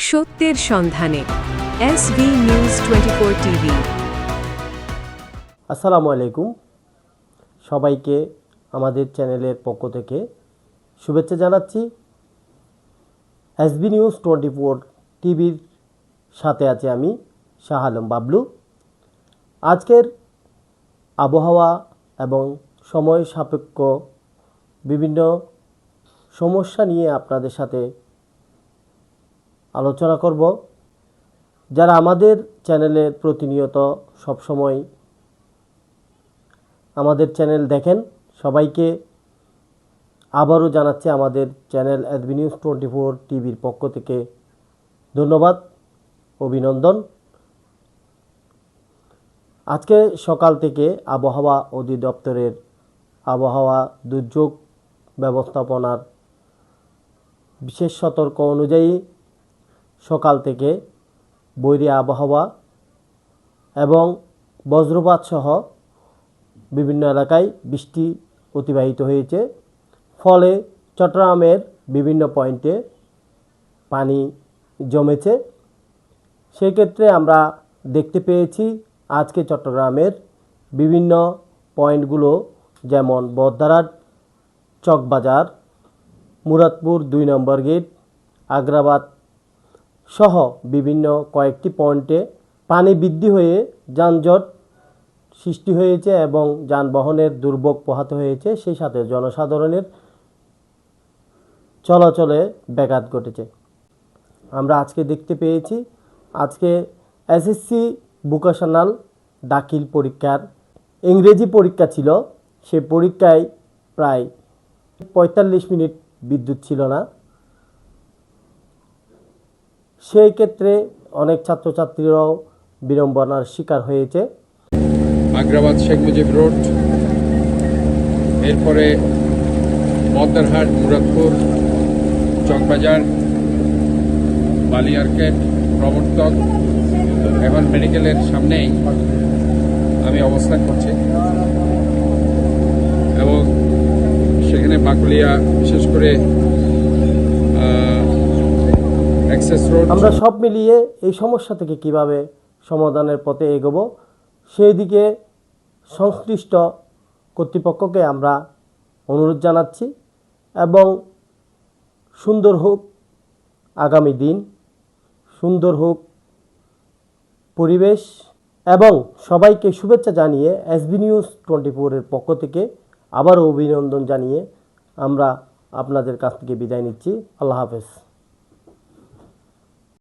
সত্যের সন্ধানে SV news 24 TV. আসসালামু আলাইকুম, সবাইকে আমাদের চ্যানেলের পক্ষ থেকে শুভেচ্ছা জানাচ্ছি। এসবি নিউজ 24 টিভির সাথে আছে আমি শাহ আলম বাবলু। আজকের আবহাওয়া এবং সময় সাপেক্ষ বিভিন্ন সমস্যা নিয়ে আপনাদের সাথে আলোচনা করব। যারা আমাদের চ্যানেলের প্রতিনিয়ত সবসময় আমাদের চ্যানেল দেখেন, সবাইকে আবারও জানাচ্ছি আমাদের চ্যানেল এসবি নিউজ 24 টিভির পক্ষ থেকে ধন্যবাদ, অভিনন্দন। আজকে সকাল থেকে আবহাওয়া অধিদপ্তরের আবহাওয়া দুর্যোগ ব্যবস্থাপনার বিশেষ সতর্ক অনুযায়ী সকাল থেকে বৈরী আবহাওয়া এবং বজ্রপাত সহ বিভিন্ন এলাকায় বৃষ্টি অতিবাহিত হয়েছে। ফলে চট্টগ্রামের বিভিন্ন পয়েন্টে পানি জমেছে। সেক্ষেত্রে আমরা দেখতে পেয়েছি আজকে চট্টগ্রামের বিভিন্ন পয়েন্টগুলো, যেমন বদ্দারহাট, চকবাজার, মুরাদপুর 2 নম্বর গেট, আগ্রাবাদ সহ বিভিন্ন কয়েকটি পয়েন্টে পানি বৃদ্ধি হয়ে যানজট সৃষ্টি হয়েছে এবং যানবাহনের দুর্ভোগ পোহাতে হয়েছে। সেই সাথে জনসাধারণের চলাচলে ব্যাঘাত ঘটেছে। আমরা আজকে দেখতে পেয়েছি আজকে এসএসসি ভোকেশনাল দাখিল পরীক্ষার ইংরেজি পরীক্ষা ছিল। সে পরীক্ষায় প্রায় 45 মিনিট বিদ্যুৎ ছিল না। সেই ক্ষেত্রে অনেক ছাত্রছাত্রীরাও বিড়ম্বনার শিকার হয়েছে। আগ্রাবাদ শেখ মুজিব রোড, এরপরে বদ্দারহাট, মুরাদপুর, চকবাজার, বালিয়ারকেট, প্রবর্তক এবং মেডিকেলের সামনেই আমি অবস্থান করছি এবং সেখানে বাকুলিয়া, বিশেষ করে অ্যাক্সেস রোড, আমরা সব মিলিয়ে এই সমস্যা থেকে কিভাবে সমাধানের পথে এগোবো সেই দিকে সংশ্লিষ্ট কর্তৃপক্ষকে আমরা অনুরোধ জানাচ্ছি এবং সুন্দর হোক আগামী দিন, সুন্দর হোক পরিবেশ, এবং সবাইকে শুভেচ্ছা জানিয়ে এসবি নিউজ 24-এর পক্ষ থেকে আবারও অভিনন্দন জানিয়ে আমরা আপনাদের কাছ থেকে বিদায় নিচ্ছি। আল্লাহ হাফেজ।